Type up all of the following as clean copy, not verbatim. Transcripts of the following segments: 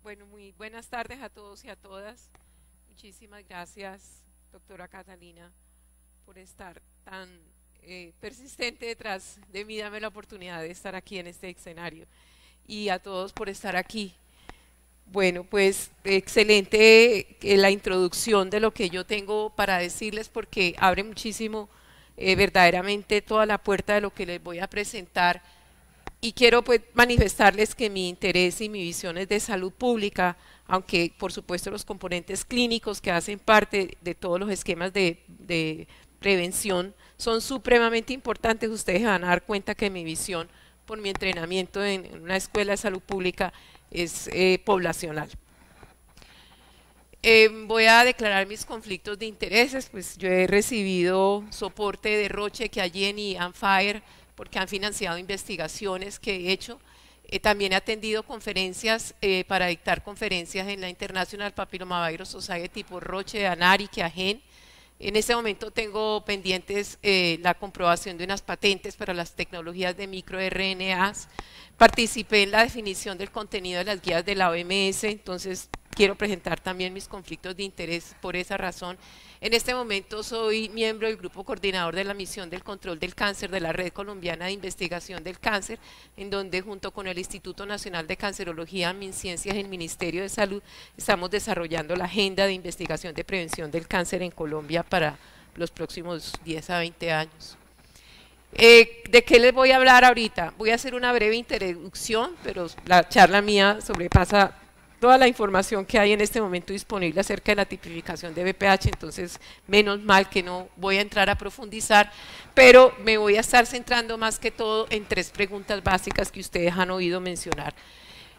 Bueno, muy buenas tardes a todos y a todas. Muchísimas gracias, doctora Catalina, por estar tan persistente detrás de mí, dame la oportunidad de estar aquí en este escenario. Y a todos por estar aquí. Bueno, pues excelente la introducción de lo que yo tengo para decirles porque abre muchísimo verdaderamente toda la puerta de lo que les voy a presentar y quiero pues manifestarles que mi interés y mi visión es de salud pública, aunque por supuesto los componentes clínicos que hacen parte de todos los esquemas de prevención son supremamente importantes. Ustedes van a dar cuenta que mi visión por mi entrenamiento en una escuela de salud pública es poblacional. Voy a declarar mis conflictos de intereses, pues yo he recibido soporte de Roche, Chiayen y Anfire porque han financiado investigaciones que he hecho. También he atendido conferencias para dictar conferencias en la International Papillomavirus Society por Roche, ANARI, Chiayen. En este momento tengo pendientes la comprobación de unas patentes para las tecnologías de microRNAs. Participé en la definición del contenido de las guías de la OMS, entonces quiero presentar también mis conflictos de interés por esa razón. En este momento soy miembro del grupo coordinador de la misión del control del cáncer de la Red Colombiana de Investigación del Cáncer, en donde junto con el Instituto Nacional de Cancerología, MinCiencias y el Ministerio de Salud estamos desarrollando la agenda de investigación de prevención del cáncer en Colombia para los próximos 10 a 20 años. ¿De qué les voy a hablar ahorita? Voy a hacer una breve introducción, pero la charla mía sobrepasa toda la información que hay en este momento disponible acerca de la tipificación de BPH, entonces menos mal que no voy a entrar a profundizar, pero me voy a estar centrando más que todo en tres preguntas básicas que ustedes han oído mencionar.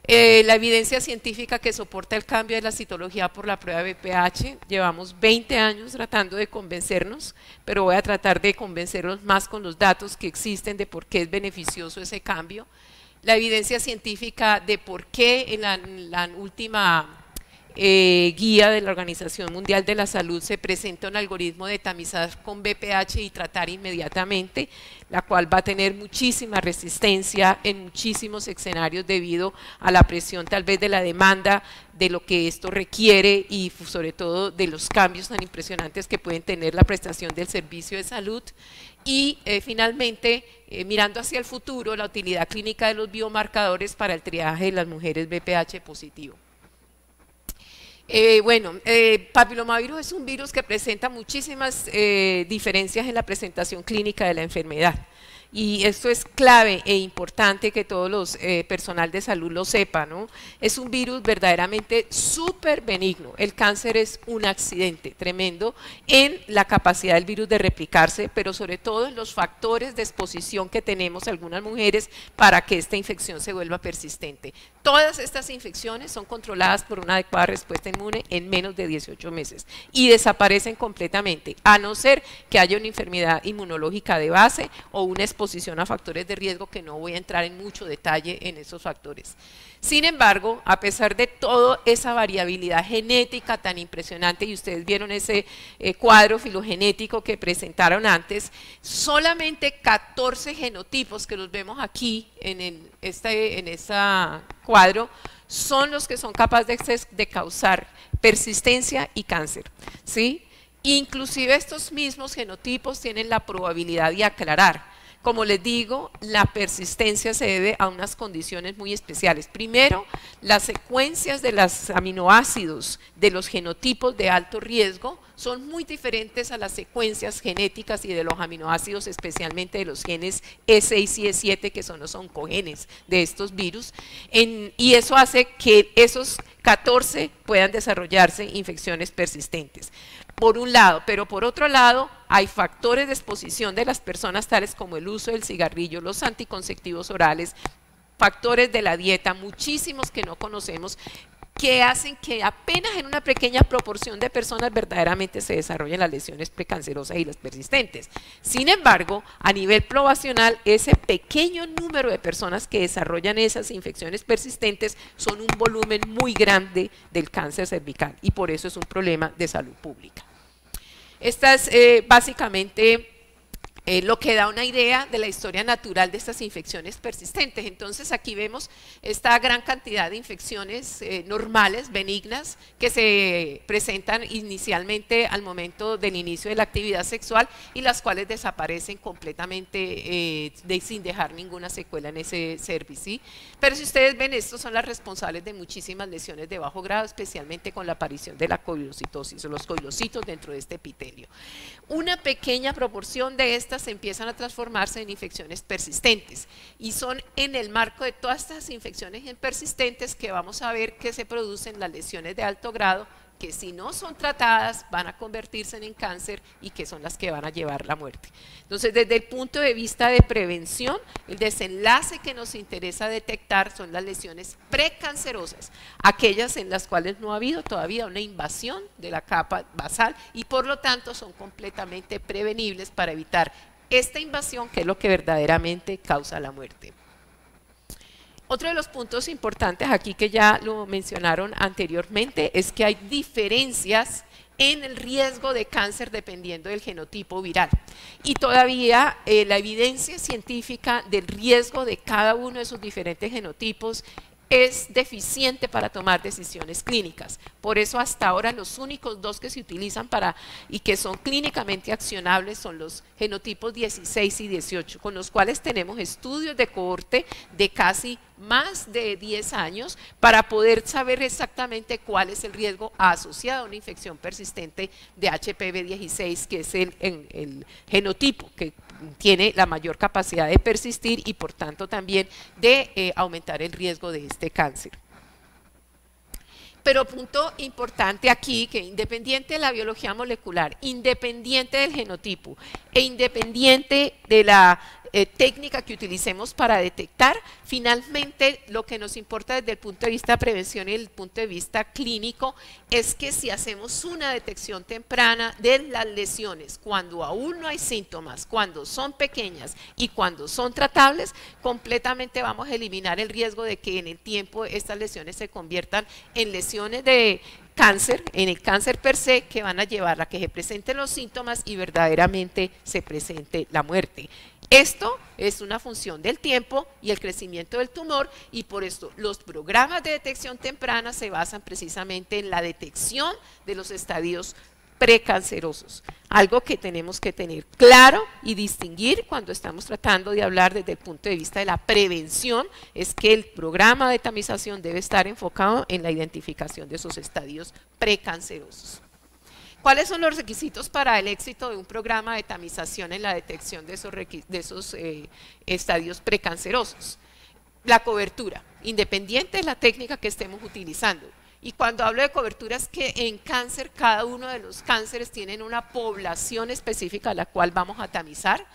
La evidencia científica que soporta el cambio de la citología por la prueba de BPH, llevamos 20 años tratando de convencernos, pero voy a tratar de convencerlos más con los datos que existen de por qué es beneficioso ese cambio. La evidencia científica de por qué en la última guía de la Organización Mundial de la Salud se presenta un algoritmo de tamizar con BPH y tratar inmediatamente, la cual va a tener muchísima resistencia en muchísimos escenarios debido a la presión tal vez de la demanda, de lo que esto requiere y sobre todo de los cambios tan impresionantes que pueden tener la prestación del servicio de salud. Y finalmente, mirando hacia el futuro, la utilidad clínica de los biomarcadores para el triaje de las mujeres BPH positivo. Papilomavirus es un virus que presenta muchísimas diferencias en la presentación clínica de la enfermedad. Y esto es clave e importante que todos los personal de salud lo sepan, ¿no? Es un virus verdaderamente súper benigno. El cáncer es un accidente tremendo en la capacidad del virus de replicarse, pero sobre todo en los factores de exposición que tenemos algunas mujeres para que esta infección se vuelva persistente. Todas estas infecciones son controladas por una adecuada respuesta inmune en menos de 18 meses y desaparecen completamente, a no ser que haya una enfermedad inmunológica de base o una exposición a factores de riesgo, que no voy a entrar en mucho detalle en esos factores. Sin embargo, a pesar de toda esa variabilidad genética tan impresionante, y ustedes vieron ese cuadro filogenético que presentaron antes, solamente 14 genotipos que los vemos aquí en este cuadro son los que son capaces de causar persistencia y cáncer, ¿sí? Inclusive estos mismos genotipos tienen la probabilidad de aclarar. Como les digo, la persistencia se debe a unas condiciones muy especiales. Primero, las secuencias de los aminoácidos de los genotipos de alto riesgo son muy diferentes a las secuencias genéticas y de los aminoácidos, especialmente de los genes E6 y E7, que son los oncogenes de estos virus, y eso hace que esos 14 puedan desarrollarse infecciones persistentes. Por un lado, pero por otro lado, hay factores de exposición de las personas tales como el uso del cigarrillo, los anticonceptivos orales, factores de la dieta, muchísimos que no conocemos, que hacen que apenas en una pequeña proporción de personas verdaderamente se desarrollen las lesiones precancerosas y las persistentes. Sin embargo, a nivel poblacional, ese pequeño número de personas que desarrollan esas infecciones persistentes son un volumen muy grande del cáncer cervical y por eso es un problema de salud pública. Esta es básicamente lo que da una idea de la historia natural de estas infecciones persistentes. Entonces aquí vemos esta gran cantidad de infecciones normales, benignas, que se presentan inicialmente al momento del inicio de la actividad sexual y las cuales desaparecen completamente sin dejar ninguna secuela en ese cervix, ¿sí? Pero si ustedes ven, estos son las responsables de muchísimas lesiones de bajo grado, especialmente con la aparición de la coilocitosis o los coilocitos dentro de este epitelio. Una pequeña proporción de estas empiezan a transformarse en infecciones persistentes y son en el marco de todas estas infecciones persistentes que vamos a ver que se producen las lesiones de alto grado, que si no son tratadas van a convertirse en cáncer y que son las que van a llevar la muerte. Entonces, desde el punto de vista de prevención, el desenlace que nos interesa detectar son las lesiones precancerosas, aquellas en las cuales no ha habido todavía una invasión de la capa basal y por lo tanto son completamente prevenibles para evitar esta invasión, que es lo que verdaderamente causa la muerte. Otro de los puntos importantes aquí que ya lo mencionaron anteriormente es que hay diferencias en el riesgo de cáncer dependiendo del genotipo viral. Y todavía la evidencia científica del riesgo de cada uno de esos diferentes genotipos es deficiente para tomar decisiones clínicas. Por eso hasta ahora los únicos dos que se utilizan y que son clínicamente accionables son los genotipos 16 y 18, con los cuales tenemos estudios de cohorte de casi más de 10 años para poder saber exactamente cuál es el riesgo asociado a una infección persistente de HPV-16, que es el genotipo que tiene la mayor capacidad de persistir y por tanto también de aumentar el riesgo de este cáncer. Pero punto importante aquí, que independiente de la biología molecular, independiente del genotipo e independiente de la técnica que utilicemos para detectar, finalmente lo que nos importa desde el punto de vista de prevención y desde el punto de vista clínico es que si hacemos una detección temprana de las lesiones, cuando aún no hay síntomas, cuando son pequeñas y cuando son tratables, completamente vamos a eliminar el riesgo de que en el tiempo estas lesiones se conviertan en lesiones de cáncer, en el cáncer per se, que van a llevar a que se presenten los síntomas y verdaderamente se presente la muerte. Esto es una función del tiempo y el crecimiento del tumor, y por esto los programas de detección temprana se basan precisamente en la detección de los estadios precancerosos, algo que tenemos que tener claro y distinguir cuando estamos tratando de hablar desde el punto de vista de la prevención, es que el programa de tamización debe estar enfocado en la identificación de esos estadios precancerosos. ¿Cuáles son los requisitos para el éxito de un programa de tamización en la detección de esos estadios precancerosos? La cobertura, independiente de la técnica que estemos utilizando. Y cuando hablo de cobertura es que en cáncer, cada uno de los cánceres tienen una población específica a la cual vamos a tamizar,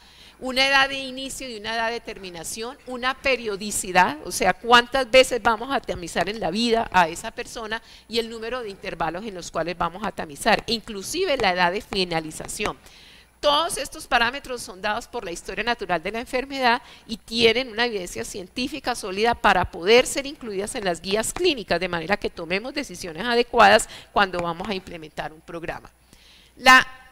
una edad de inicio y una edad de terminación, una periodicidad, o sea, cuántas veces vamos a tamizar en la vida a esa persona y el número de intervalos en los cuales vamos a tamizar, inclusive la edad de finalización. Todos estos parámetros son dados por la historia natural de la enfermedad y tienen una evidencia científica sólida para poder ser incluidas en las guías clínicas, de manera que tomemos decisiones adecuadas cuando vamos a implementar un programa.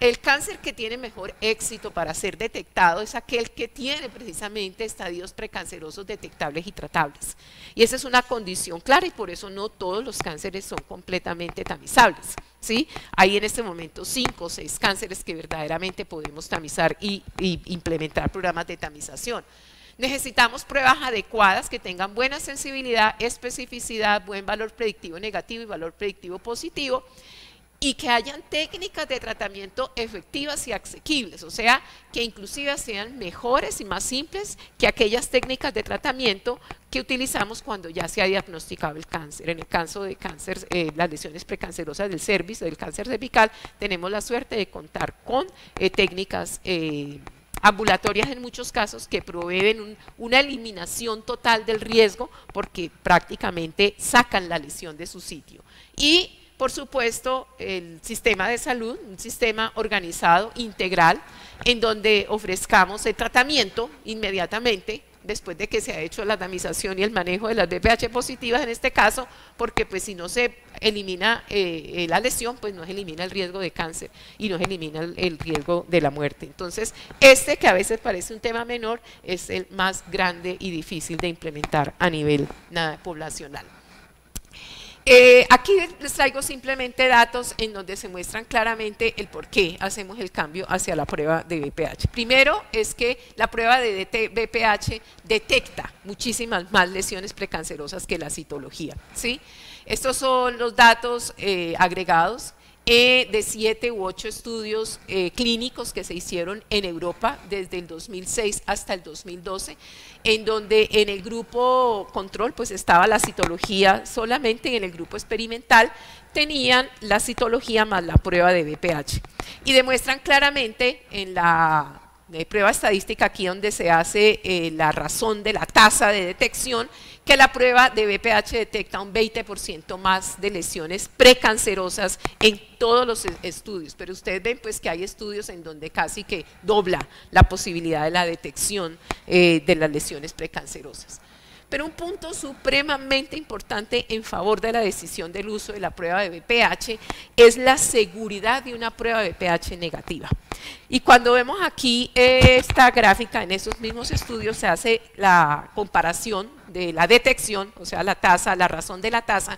El cáncer que tiene mejor éxito para ser detectado es aquel que tiene precisamente estadios precancerosos detectables y tratables. Y esa es una condición clara y por eso no todos los cánceres son completamente tamizables, ¿sí? Hay en este momento 5 o 6 cánceres que verdaderamente podemos tamizar y implementar programas de tamización. Necesitamos pruebas adecuadas que tengan buena sensibilidad, especificidad, buen valor predictivo negativo y valor predictivo positivo, y que hayan técnicas de tratamiento efectivas y asequibles, o sea, que inclusive sean mejores y más simples que aquellas técnicas de tratamiento que utilizamos cuando ya se ha diagnosticado el cáncer. En el caso de cáncer, las lesiones precancerosas del cervix, del cáncer cervical, tenemos la suerte de contar con técnicas ambulatorias en muchos casos que proveen una eliminación total del riesgo porque prácticamente sacan la lesión de su sitio. Y por supuesto, el sistema de salud, un sistema organizado, integral, en donde ofrezcamos el tratamiento inmediatamente, después de que se ha hecho la tamización y el manejo de las VPH positivas en este caso, porque pues si no se elimina la lesión, pues no elimina el riesgo de cáncer y no elimina el riesgo de la muerte. Entonces, este que a veces parece un tema menor es el más grande y difícil de implementar a nivel poblacional. Aquí les traigo simplemente datos en donde se muestran claramente el por qué hacemos el cambio hacia la prueba de BPH. Primero es que la prueba de BPH detecta muchísimas más lesiones precancerosas que la citología, ¿sí? Estos son los datos agregados de 7 u 8 estudios clínicos que se hicieron en Europa desde el 2006 hasta el 2012, en donde en el grupo control pues estaba la citología solamente, y en el grupo experimental tenían la citología más la prueba de BPH. Y demuestran claramente en la prueba estadística, aquí donde se hace la razón de la tasa de detección, que la prueba de BPH detecta un 20% más de lesiones precancerosas en todos los estudios, pero ustedes ven pues que hay estudios en donde casi que dobla la posibilidad de la detección de las lesiones precancerosas. Pero un punto supremamente importante en favor de la decisión del uso de la prueba de BPH es la seguridad de una prueba de BPH negativa. Y cuando vemos aquí esta gráfica, en esos mismos estudios se hace la comparación de la detección, o sea, la tasa, la razón de la tasa,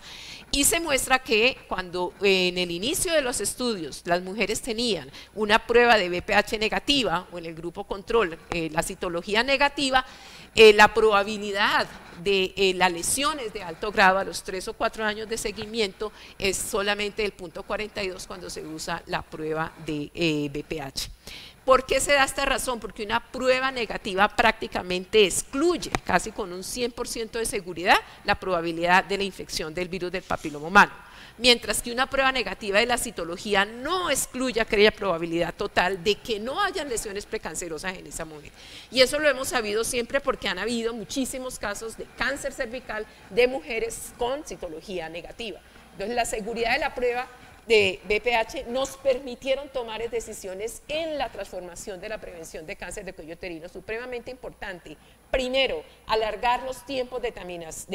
y se muestra que cuando en el inicio de los estudios las mujeres tenían una prueba de BPH negativa, o en el grupo control la citología negativa, la probabilidad de las lesiones de alto grado a los 3 o 4 años de seguimiento es solamente el 0.42 cuando se usa la prueba de BPH. ¿Por qué se da esta razón? Porque una prueba negativa prácticamente excluye, casi con un 100% de seguridad, la probabilidad de la infección del virus del papiloma humano. Mientras que una prueba negativa de la citología no excluye aquella probabilidad total de que no hayan lesiones precancerosas en esa mujer. Y eso lo hemos sabido siempre porque han habido muchísimos casos de cáncer cervical de mujeres con citología negativa. Entonces, la seguridad de la prueba de BPH nos permitieron tomar decisiones en la transformación de la prevención de cáncer de cuello uterino, supremamente importante. Primero, alargar los tiempos de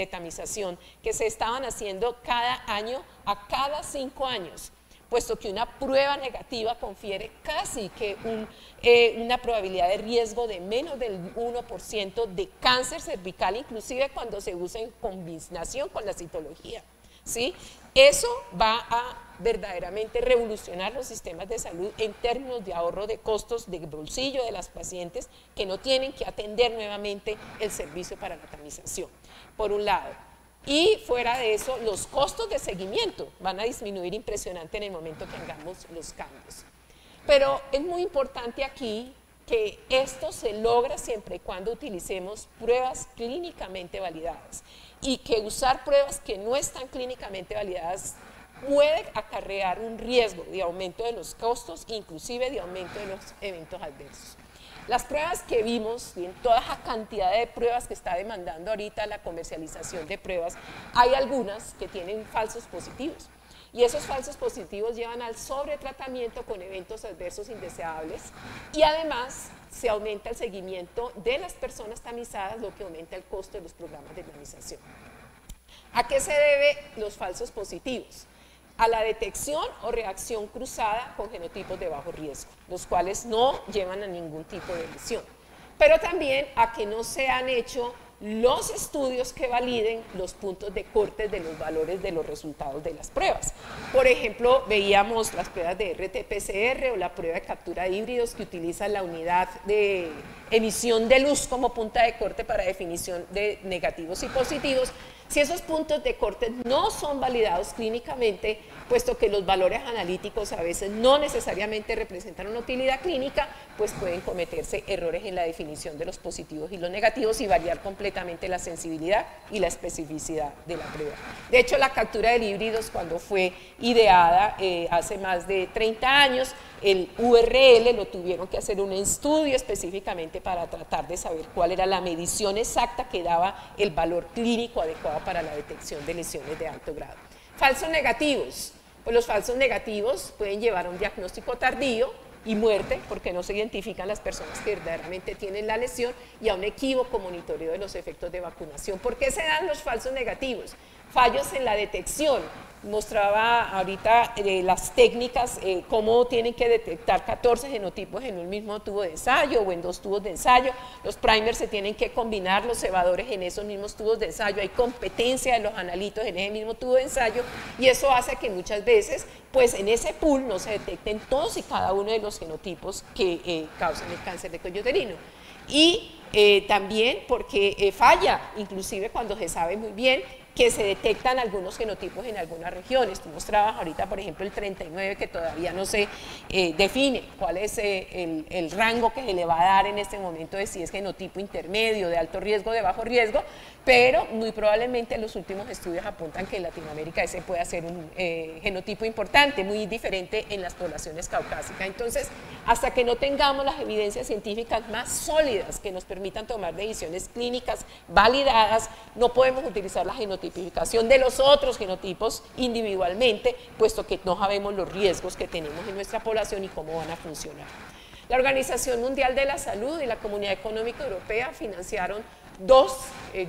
tamización que se estaban haciendo cada año a cada 5 años, puesto que una prueba negativa confiere casi que una probabilidad de riesgo de menos del 1% de cáncer cervical, inclusive cuando se usa en combinación con la citología, ¿sí? Eso va a verdaderamente revolucionar los sistemas de salud en términos de ahorro de costos de bolsillo de las pacientes que no tienen que atender nuevamente el servicio para la tamización, por un lado. Y fuera de eso, los costos de seguimiento van a disminuir impresionante en el momento que hagamos los cambios. Pero es muy importante aquí que esto se logra siempre y cuando utilicemos pruebas clínicamente validadas, y que usar pruebas que no están clínicamente validadas puede acarrear un riesgo de aumento de los costos, inclusive de aumento de los eventos adversos. Las pruebas que vimos, y en toda esa cantidad de pruebas que está demandando ahorita la comercialización de pruebas, hay algunas que tienen falsos positivos. Y esos falsos positivos llevan al sobretratamiento con eventos adversos indeseables, y además se aumenta el seguimiento de las personas tamizadas, lo que aumenta el costo de los programas de tamización. ¿A qué se debe los falsos positivos? A la detección o reacción cruzada con genotipos de bajo riesgo, los cuales no llevan a ningún tipo de lesión, pero también a que no se han hecho los estudios que validen los puntos de corte de los valores de los resultados de las pruebas. Por ejemplo, veíamos las pruebas de RT-PCR o la prueba de captura de híbridos que utiliza la unidad de emisión de luz como punta de corte para definición de negativos y positivos. Si esos puntos de corte no son validados clínicamente, puesto que los valores analíticos a veces no necesariamente representan una utilidad clínica, pues pueden cometerse errores en la definición de los positivos y los negativos y variar completamente la sensibilidad y la especificidad de la prueba. De hecho, la captura de híbridos, cuando fue ideada hace más de 30 años, el URL lo tuvieron que hacer un estudio específicamente para tratar de saber cuál era la medición exacta que daba el valor clínico adecuado para la detección de lesiones de alto grado. Falsos negativos. Pues los falsos negativos pueden llevar a un diagnóstico tardío y muerte, porque no se identifican las personas que verdaderamente tienen la lesión, y a un equívoco monitoreo de los efectos de vacunación. ¿Por qué se dan los falsos negativos? Fallos en la detección. Mostraba ahorita las técnicas, cómo tienen que detectar 14 genotipos en un mismo tubo de ensayo o en 2 tubos de ensayo. Los primers se tienen que combinar, los cebadores en esos mismos tubos de ensayo. Hay competencia de los analitos en ese mismo tubo de ensayo y eso hace que muchas veces, pues en ese pool no se detecten todos y cada uno de los genotipos que causan el cáncer de cuello uterino. Y también porque falla, inclusive cuando se sabe muy bien que se detectan algunos genotipos en algunas regiones. Tú mostrabas ahorita, por ejemplo, el 39, que todavía no se define cuál es el rango que se le va a dar en este momento de si es genotipo intermedio, de alto riesgo, de bajo riesgo, pero muy probablemente los últimos estudios apuntan que en Latinoamérica ese puede ser un genotipo importante, muy diferente en las poblaciones caucásicas. Entonces, hasta que no tengamos las evidencias científicas más sólidas que nos permitan tomar decisiones clínicas validadas, no podemos utilizar la genotipificación de los otros genotipos individualmente, puesto que no sabemos los riesgos que tenemos en nuestra población y cómo van a funcionar. La Organización Mundial de la Salud y la Comunidad Económica Europea financiaron 2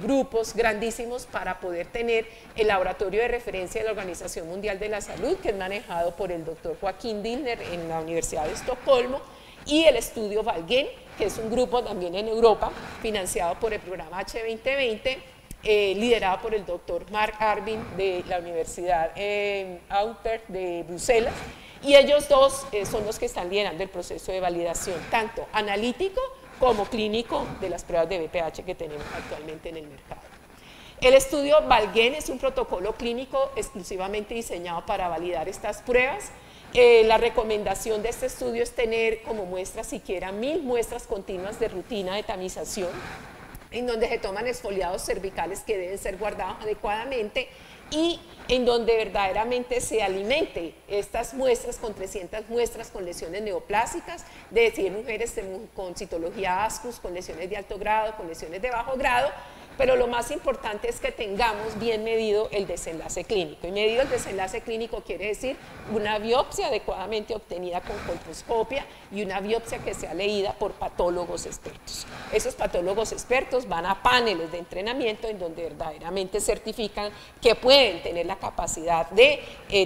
grupos grandísimos para poder tener el laboratorio de referencia de la Organización Mundial de la Salud, que es manejado por el doctor Joaquín Dillner en la Universidad de Estocolmo, y el estudio Valgen, que es un grupo también en Europa, financiado por el programa H2020, liderado por el doctor Mark Arvin de la Universidad Utrecht de Bruselas, y ellos dos son los que están liderando el proceso de validación, tanto analítico como clínico de las pruebas de BPH que tenemos actualmente en el mercado. El estudio Valgen es un protocolo clínico exclusivamente diseñado para validar estas pruebas. La recomendación de este estudio es tener como muestras siquiera 1000 muestras continuas de rutina de tamización, en donde se toman exfoliados cervicales que deben ser guardados adecuadamente y en donde verdaderamente se alimente estas muestras con 300 muestras con lesiones neoplásicas, de 100 mujeres con citología ASCUS, con lesiones de alto grado, con lesiones de bajo grado, pero lo más importante es que tengamos bien medido el desenlace clínico. Y medido el desenlace clínico quiere decir una biopsia adecuadamente obtenida con colposcopia y una biopsia que sea leída por patólogos expertos. Esos patólogos expertos van a paneles de entrenamiento en donde verdaderamente certifican que pueden tener la capacidad de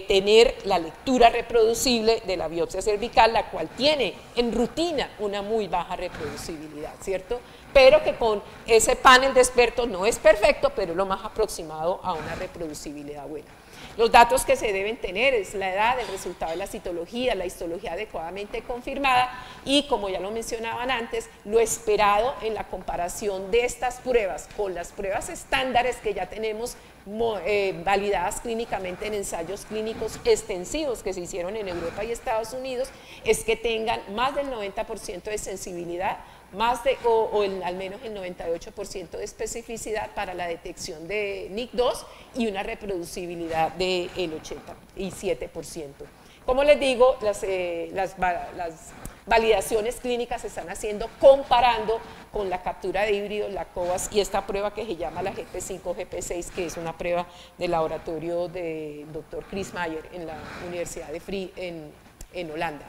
tener la lectura reproducible de la biopsia cervical, la cual tiene en rutina una muy baja reproducibilidad, ¿cierto? Pero que con ese panel de expertos no es perfecto, pero es lo más aproximado a una reproducibilidad buena. Los datos que se deben tener es la edad, el resultado de la citología, la histología adecuadamente confirmada y, como ya lo mencionaban antes, lo esperado en la comparación de estas pruebas con las pruebas estándares que ya tenemos validadas clínicamente en ensayos clínicos extensivos que se hicieron en Europa y Estados Unidos, es que tengan más del 90% de sensibilidad, al menos el 98% de especificidad para la detección de NIC2 y una reproducibilidad del 87%. Como les digo, las validaciones clínicas se están haciendo comparando con la captura de híbridos, la COAS y esta prueba que se llama la GP5 GP6, que es una prueba del laboratorio del doctor Chris Mayer en la Universidad de Vrije en Holanda.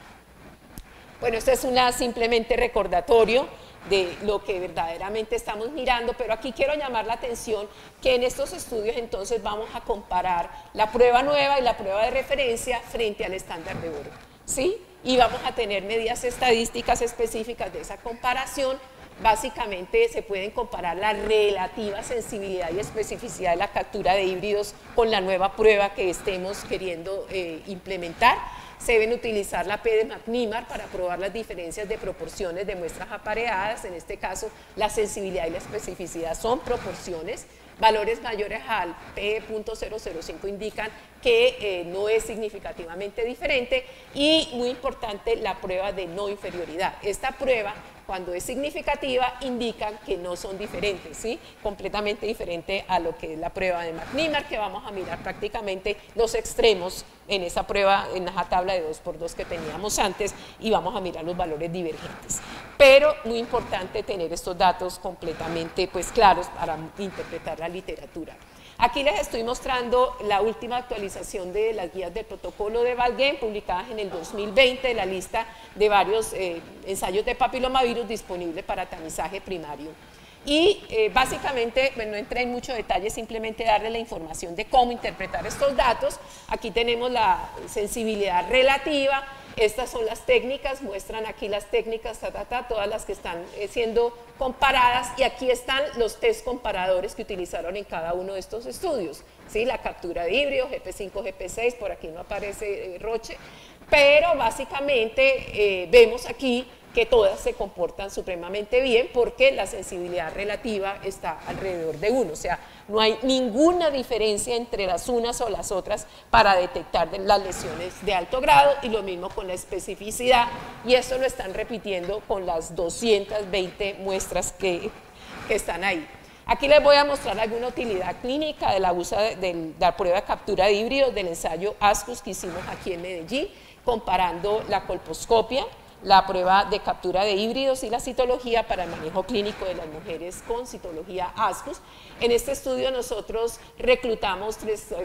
Bueno, esto es simplemente recordatorio de lo que verdaderamente estamos mirando, pero aquí quiero llamar la atención que en estos estudios entonces vamos a comparar la prueba nueva y la prueba de referencia frente al estándar de oro, ¿sí? Y vamos a tener medidas estadísticas específicas de esa comparación. Básicamente se pueden comparar la relativa sensibilidad y especificidad de la captura de híbridos con la nueva prueba que estemos queriendo implementar. Se deben utilizar la P de McNemar para probar las diferencias de proporciones de muestras apareadas. En este caso, la sensibilidad y la especificidad son proporciones. Valores mayores al P.005 indican que no es significativamente diferente. Y, muy importante, la prueba de no inferioridad. Esta prueba, cuando es significativa, indican que no son diferentes, ¿sí? Completamente diferente a lo que es la prueba de McNemar, que vamos a mirar prácticamente los extremos en esa prueba, en esa tabla de 2×2 que teníamos antes, y vamos a mirar los valores divergentes. Pero muy importante tener estos datos completamente claros para interpretar la literatura. Aquí les estoy mostrando la última actualización de las guías del protocolo de Valgen, publicadas en el 2020, la lista de varios ensayos de papilomavirus disponibles para tamizaje primario. Y básicamente, bueno, no entré en mucho detalle, simplemente darle la información de cómo interpretar estos datos. Aquí tenemos la sensibilidad relativa. Estas son las técnicas, muestran aquí las técnicas, todas las que están siendo comparadas, y aquí están los test comparadores que utilizaron en cada uno de estos estudios, ¿sí? La captura de híbrido, GP5, GP6, por aquí no aparece Roche, pero básicamente vemos aquí que todas se comportan supremamente bien porque la sensibilidad relativa está alrededor de 1, o sea, no hay ninguna diferencia entre las unas o las otras para detectar las lesiones de alto grado, y lo mismo con la especificidad, y eso lo están repitiendo con las 220 muestras que están ahí. Aquí les voy a mostrar alguna utilidad clínica de la prueba de captura de híbridos del ensayo ASCUS que hicimos aquí en Medellín, comparando la colposcopia, la prueba de captura de híbridos y la citología para el manejo clínico de las mujeres con citología ASCUS. En este estudio nosotros reclutamos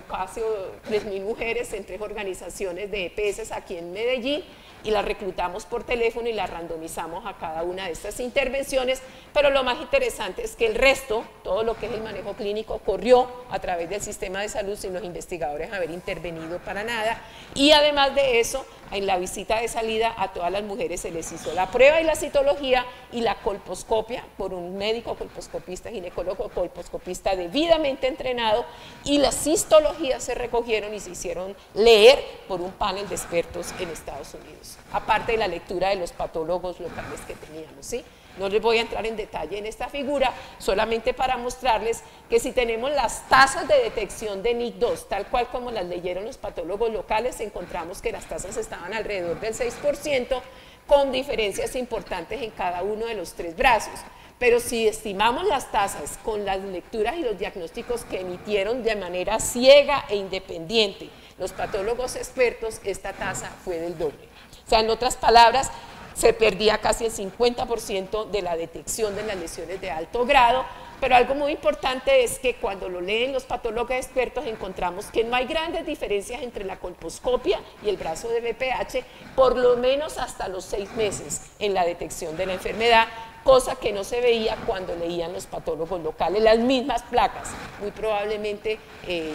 casi 3.000 mujeres en 3 organizaciones de EPS aquí en Medellín, y las reclutamos por teléfono y las randomizamos a cada una de estas intervenciones, pero lo más interesante es que el resto, todo lo que es el manejo clínico, corrió a través del sistema de salud sin los investigadores haber intervenido para nada, y además de eso, en la visita de salida a todas las mujeres se les hizo la prueba y la citología y la colposcopia por un médico colposcopista, ginecólogo colposcopista debidamente entrenado, y las histologías se recogieron y se hicieron leer por un panel de expertos en Estados Unidos, aparte de la lectura de los patólogos locales que teníamos, ¿sí? No les voy a entrar en detalle en esta figura, solamente para mostrarles que si tenemos las tasas de detección de NIC2, tal cual como las leyeron los patólogos locales, encontramos que las tasas estaban alrededor del 6%, con diferencias importantes en cada uno de los 3 brazos. Pero si estimamos las tasas con las lecturas y los diagnósticos que emitieron de manera ciega e independiente los patólogos expertos, esta tasa fue del doble. O sea, en otras palabras, se perdía casi el 50% de la detección de las lesiones de alto grado, pero algo muy importante es que cuando lo leen los patólogos expertos encontramos que no hay grandes diferencias entre la colposcopia y el brazo de BPH, por lo menos hasta los 6 meses en la detección de la enfermedad, cosa que no se veía cuando leían los patólogos locales las mismas placas, muy probablemente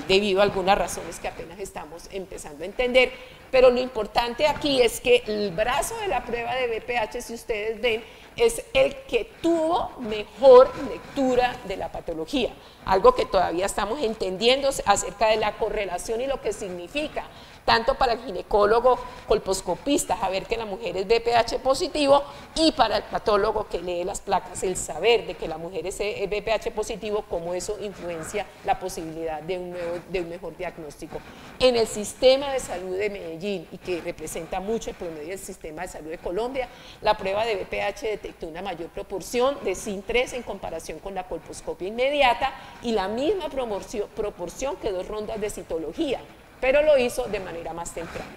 debido a algunas razones que apenas estamos empezando a entender. Pero lo importante aquí es que el brazo de la prueba de BPH, si ustedes ven, es el que tuvo mejor lectura de la patología, algo que todavía estamos entendiendo acerca de la correlación y lo que significa, tanto para el ginecólogo colposcopista saber que la mujer es BPH positivo, y para el patólogo que lee las placas el saber de que la mujer es BPH positivo, cómo eso influencia la posibilidad de un mejor diagnóstico. En el sistema de salud de Medellín, y que representa mucho el promedio del sistema de salud de Colombia, la prueba de BPH detectó una mayor proporción de SIN3 en comparación con la colposcopia inmediata, y la misma proporción que 2 rondas de citología, pero lo hizo de manera más temprana.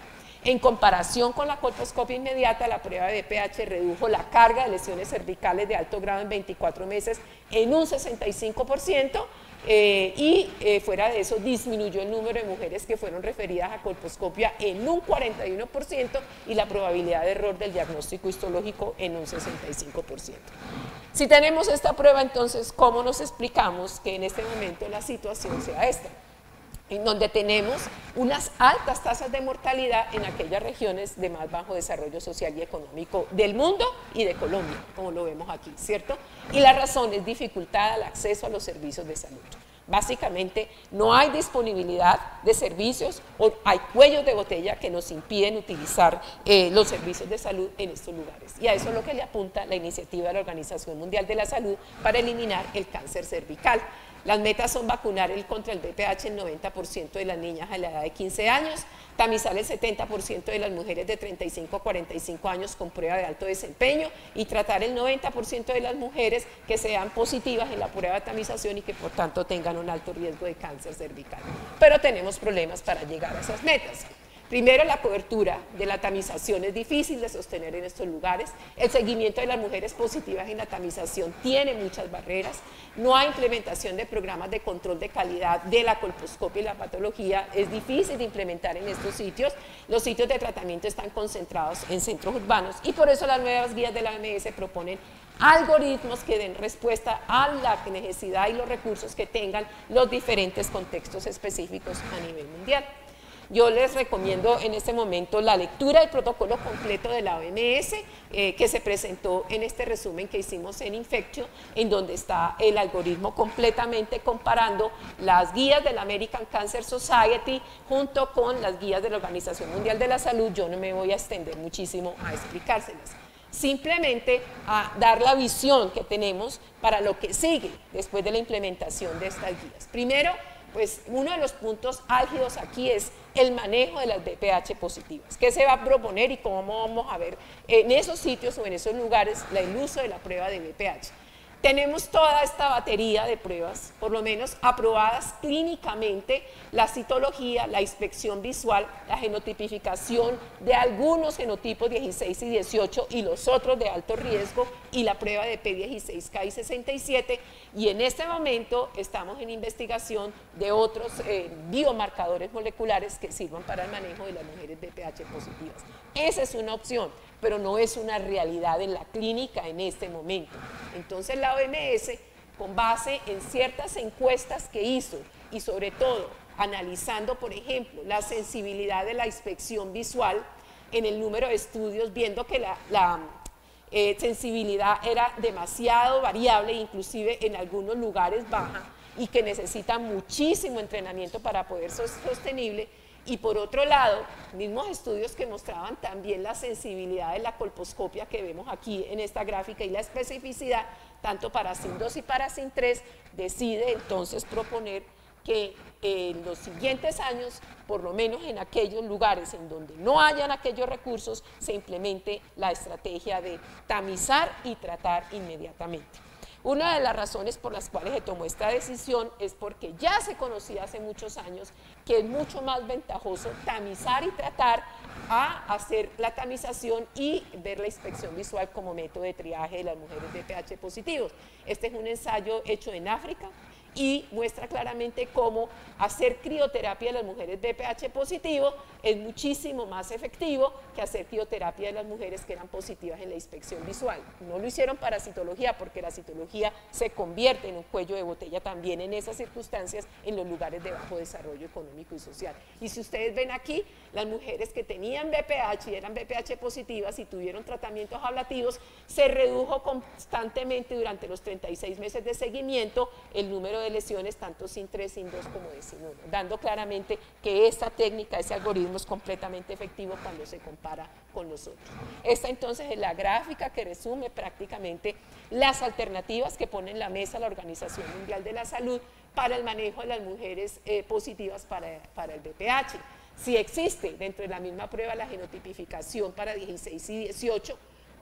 En comparación con la colposcopia inmediata, la prueba de BPH redujo la carga de lesiones cervicales de alto grado en 24 meses en un 65%, y fuera de eso disminuyó el número de mujeres que fueron referidas a colposcopia en un 41% y la probabilidad de error del diagnóstico histológico en un 65%. Si tenemos esta prueba, entonces, ¿cómo nos explicamos que en este momento la situación sea esta? En donde tenemos unas altas tasas de mortalidad en aquellas regiones de más bajo desarrollo social y económico del mundo y de Colombia, como lo vemos aquí, ¿cierto? Y la razón es dificultad al acceso a los servicios de salud. Básicamente, no hay disponibilidad de servicios, o hay cuellos de botella que nos impiden utilizar los servicios de salud en estos lugares. Y a eso es lo que le apunta la iniciativa de la Organización Mundial de la Salud para eliminar el cáncer cervical. Las metas son vacunar contra el BPH el 90% de las niñas a la edad de 15 años, tamizar el 70% de las mujeres de 35 a 45 años con prueba de alto desempeño y tratar el 90% de las mujeres que sean positivas en la prueba de tamización y que por tanto tengan un alto riesgo de cáncer cervical. Pero tenemos problemas para llegar a esas metas. Primero, la cobertura de la tamización es difícil de sostener en estos lugares. El seguimiento de las mujeres positivas en la tamización tiene muchas barreras. No hay implementación de programas de control de calidad de la colposcopia y la patología. Es difícil de implementar en estos sitios. Los sitios de tratamiento están concentrados en centros urbanos y por eso las nuevas guías de la OMS proponen algoritmos que den respuesta a la necesidad y los recursos que tengan los diferentes contextos específicos a nivel mundial. Yo les recomiendo en este momento la lectura del protocolo completo de la OMS que se presentó en este resumen que hicimos en Infectio, en donde está el algoritmo completamente comparando las guías de la American Cancer Society junto con las guías de la Organización Mundial de la Salud. Yo no me voy a extender muchísimo a explicárselas, simplemente a dar la visión que tenemos para lo que sigue después de la implementación de estas guías. Primero, pues uno de los puntos álgidos aquí es el manejo de las VPH positivas. ¿Qué se va a proponer y cómo vamos a ver en esos sitios o en esos lugares el uso de la prueba de VPH? Tenemos toda esta batería de pruebas, por lo menos aprobadas clínicamente, la citología, la inspección visual, la genotipificación de algunos genotipos 16 y 18 y los otros de alto riesgo, y la prueba de P16K y 67, y en este momento estamos en investigación de otros biomarcadores moleculares que sirvan para el manejo de las mujeres VPH positivas. Esa es una opción, pero no es una realidad en la clínica en este momento. Entonces la OMS, con base en ciertas encuestas que hizo y sobre todo analizando, por ejemplo, la sensibilidad de la inspección visual en el número de estudios, viendo que la sensibilidad era demasiado variable, inclusive en algunos lugares baja, y que necesita muchísimo entrenamiento para poder ser sostenible. Y por otro lado, mismos estudios que mostraban también la sensibilidad de la colposcopia que vemos aquí en esta gráfica y la especificidad, tanto para SIN2 y para SIN3, decide entonces proponer que en los siguientes años, por lo menos en aquellos lugares en donde no hayan aquellos recursos, se implemente la estrategia de tamizar y tratar inmediatamente. Una de las razones por las cuales se tomó esta decisión es porque ya se conocía hace muchos años que es mucho más ventajoso tamizar y tratar a hacer la tamización y ver la inspección visual como método de triaje de las mujeres VPH positivos. Este es un ensayo hecho en África y muestra claramente cómo hacer crioterapia de las mujeres VPH positivo es muchísimo más efectivo que hacer crioterapia de las mujeres que eran positivas en la inspección visual. No lo hicieron para citología porque la citología se convierte en un cuello de botella también en esas circunstancias en los lugares de bajo desarrollo económico y social. Y si ustedes ven aquí, las mujeres que tenían VPH y eran VPH positivas y tuvieron tratamientos ablativos, se redujo constantemente durante los 36 meses de seguimiento el número de lesiones, tanto SIN3, SIN2 como de SIN1, dando claramente que esta técnica, ese algoritmo es completamente efectivo cuando se compara con los otros. Esta entonces es la gráfica que resume prácticamente las alternativas que pone en la mesa la Organización Mundial de la Salud para el manejo de las mujeres positivas para el VPH. Si existe dentro de la misma prueba la genotipificación para 16 y 18,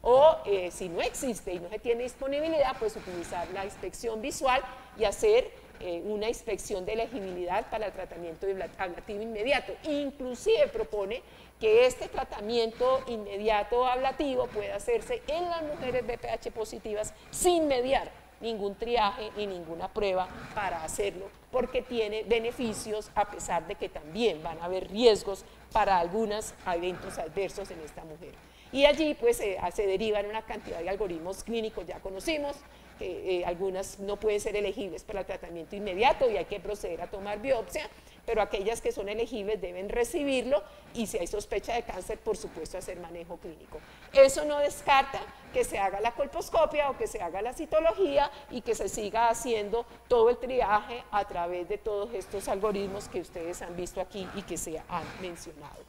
o si no existe y no se tiene disponibilidad, pues utilizar la inspección visual y hacer una inspección de elegibilidad para el tratamiento ablativo inmediato. Inclusive propone que este tratamiento inmediato ablativo puede hacerse en las mujeres VPH positivas sin mediar ningún triaje ni ninguna prueba para hacerlo, porque tiene beneficios a pesar de que también van a haber riesgos para algunos eventos adversos en esta mujer. Y allí pues se derivan una cantidad de algoritmos clínicos, ya conocimos, que algunas no pueden ser elegibles para el tratamiento inmediato y hay que proceder a tomar biopsia, pero aquellas que son elegibles deben recibirlo y si hay sospecha de cáncer, por supuesto, hacer manejo clínico. Eso no descarta que se haga la colposcopia o que se haga la citología y que se siga haciendo todo el triaje a través de todos estos algoritmos que ustedes han visto aquí y que se han mencionado.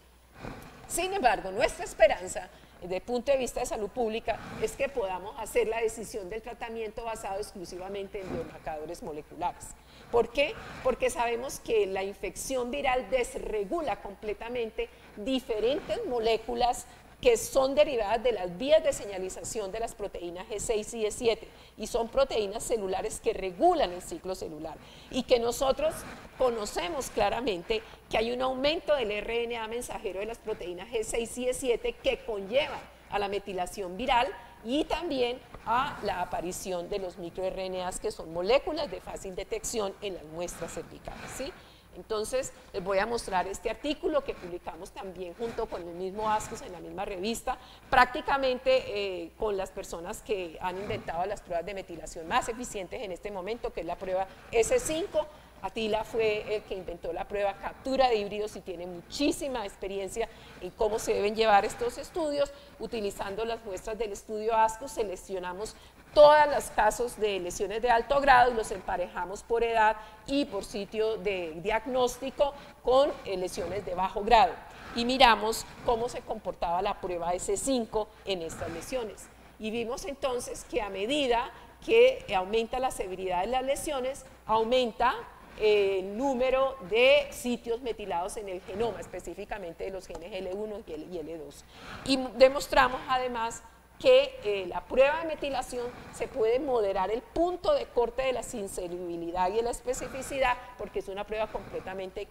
Sin embargo, nuestra esperanza desde el punto de vista de salud pública es que podamos hacer la decisión del tratamiento basado exclusivamente en biomarcadores moleculares. ¿Por qué? Porque sabemos que la infección viral desregula completamente diferentes moléculas que son derivadas de las vías de señalización de las proteínas G6 y G7 y son proteínas celulares que regulan el ciclo celular y que nosotros conocemos claramente que hay un aumento del RNA mensajero de las proteínas G6 y G7 que conlleva a la metilación viral y también a la aparición de los microRNAs que son moléculas de fácil detección en las muestras cervicales, ¿sí? Entonces, les voy a mostrar este artículo que publicamos también junto con el mismo ASCUS en la misma revista, prácticamente con las personas que han inventado las pruebas de metilación más eficientes en este momento, que es la prueba S5. Attila fue el que inventó la prueba captura de híbridos y tiene muchísima experiencia en cómo se deben llevar estos estudios. Utilizando las muestras del estudio ASCUS, seleccionamos todos los casos de lesiones de alto grado y los emparejamos por edad y por sitio de diagnóstico con lesiones de bajo grado. Y miramos cómo se comportaba la prueba S5 en estas lesiones. Y vimos entonces que a medida que aumenta la severidad de las lesiones, aumenta el número de sitios metilados en el genoma, específicamente de los genes L1 y L2. Y demostramos además que la prueba de metilación se puede moderar el punto de corte de la sensibilidad y de la especificidad, porque es una prueba completamente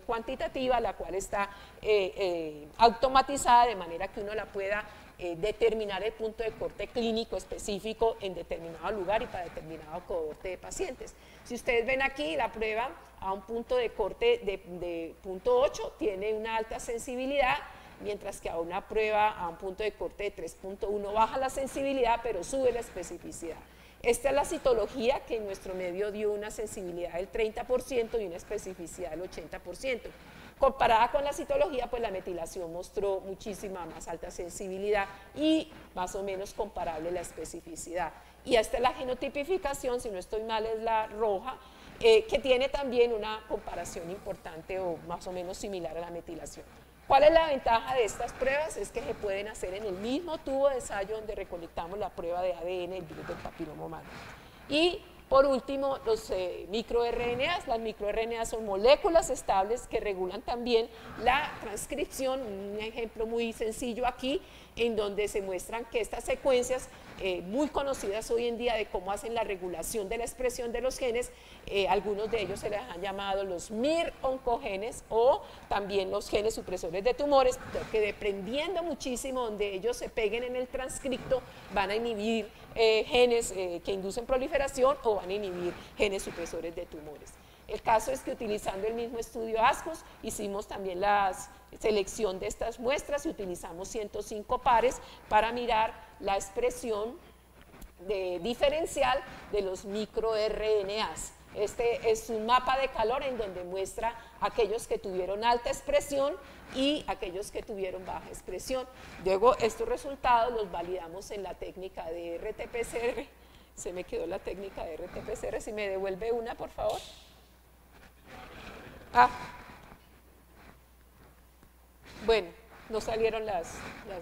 cuantitativa, la cual está automatizada de manera que uno la pueda determinar el punto de corte clínico específico en determinado lugar y para determinado cohorte de pacientes. Si ustedes ven aquí, la prueba a un punto de corte de punto 8 tiene una alta sensibilidad, mientras que a una prueba a un punto de corte de 3.1 baja la sensibilidad, pero sube la especificidad. Esta es la citología que en nuestro medio dio una sensibilidad del 30% y una especificidad del 80%. Comparada con la citología, pues la metilación mostró muchísima más alta sensibilidad y más o menos comparable la especificidad. Y esta es la genotipificación, si no estoy mal es la roja, que tiene también una comparación importante o más o menos similar a la metilación. ¿Cuál es la ventaja de estas pruebas? Es que se pueden hacer en el mismo tubo de ensayo donde recolectamos la prueba de ADN del virus del papiloma humano. Y por último, los microRNAs. Las microRNAs son moléculas estables que regulan también la transcripción. Un ejemplo muy sencillo aquí, en donde se muestran que estas secuencias muy conocidas hoy en día de cómo hacen la regulación de la expresión de los genes, algunos de ellos se les han llamado los mir-oncogenes o también los genes supresores de tumores, que dependiendo muchísimo donde ellos se peguen en el transcripto, van a inhibir genes que inducen proliferación o van a inhibir genes supresores de tumores. El caso es que utilizando el mismo estudio ASCUS hicimos también la selección de estas muestras y utilizamos 105 pares para mirar la expresión diferencial de los microRNAs. Este es un mapa de calor en donde muestra aquellos que tuvieron alta expresión y aquellos que tuvieron baja expresión. Luego estos resultados los validamos en la técnica de RT-PCR. Se me quedó la técnica de RT-PCR, si me devuelve una por favor. Bueno, no salieron las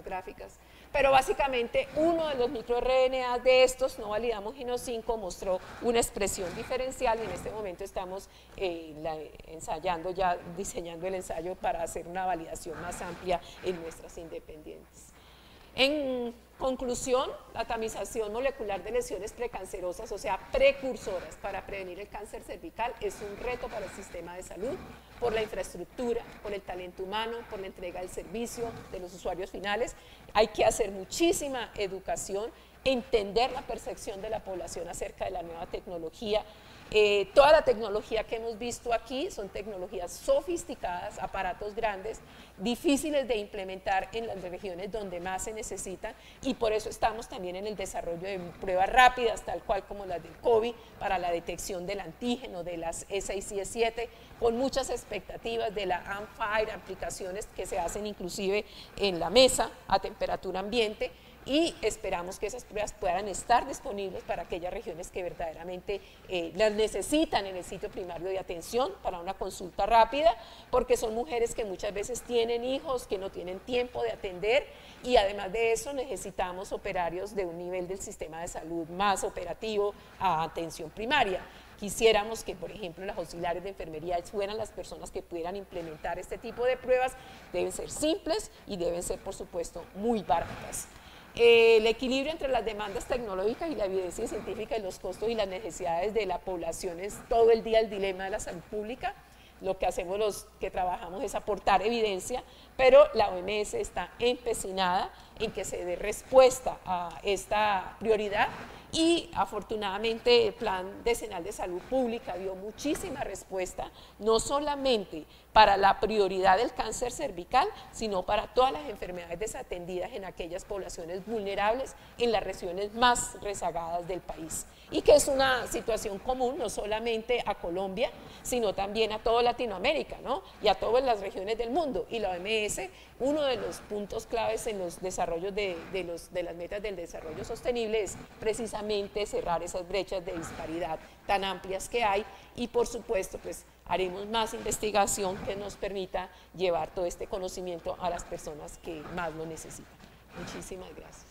gráficas, pero básicamente uno de los microRNA de estos, no validamos Gino5, mostró una expresión diferencial y en este momento estamos ensayando, ya diseñando el ensayo para hacer una validación más amplia en muestras independientes. En conclusión, la tamización molecular de lesiones precancerosas, o sea, precursoras para prevenir el cáncer cervical, es un reto para el sistema de salud por la infraestructura, por el talento humano, por la entrega del servicio de los usuarios finales. Hay que hacer muchísima educación, entender la percepción de la población acerca de la nueva tecnología. Toda la tecnología que hemos visto aquí son tecnologías sofisticadas, aparatos grandes, difíciles de implementar en las regiones donde más se necesitan y por eso estamos también en el desarrollo de pruebas rápidas, tal cual como las del COVID, para la detección del antígeno, de las E6 y E7, con muchas expectativas de la AMFIRE, aplicaciones que se hacen inclusive en la mesa a temperatura ambiente, y esperamos que esas pruebas puedan estar disponibles para aquellas regiones que verdaderamente las necesitan en el sitio primario de atención para una consulta rápida, porque son mujeres que muchas veces tienen hijos, que no tienen tiempo de atender y además de eso necesitamos operarios de un nivel del sistema de salud más operativo a atención primaria. Quisiéramos que, por ejemplo, las auxiliares de enfermería fueran las personas que pudieran implementar este tipo de pruebas. Deben ser simples y deben ser, por supuesto, muy baratas. El equilibrio entre las demandas tecnológicas y la evidencia científica y los costos y las necesidades de la población es todo el día el dilema de la salud pública. Lo que hacemos los que trabajamos es aportar evidencia, pero la OMS está empecinada en que se dé respuesta a esta prioridad y afortunadamente el Plan Decenal de Salud Pública dio muchísima respuesta, no solamente para la prioridad del cáncer cervical, sino para todas las enfermedades desatendidas en aquellas poblaciones vulnerables en las regiones más rezagadas del país. Y que es una situación común no solamente a Colombia, sino también a toda Latinoamérica, ¿no? Y a todas las regiones del mundo. Y la OMS, uno de los puntos claves en los desarrollos de las metas del desarrollo sostenible es precisamente cerrar esas brechas de disparidad tan amplias que hay, y por supuesto pues haremos más investigación que nos permita llevar todo este conocimiento a las personas que más lo necesitan. Muchísimas gracias.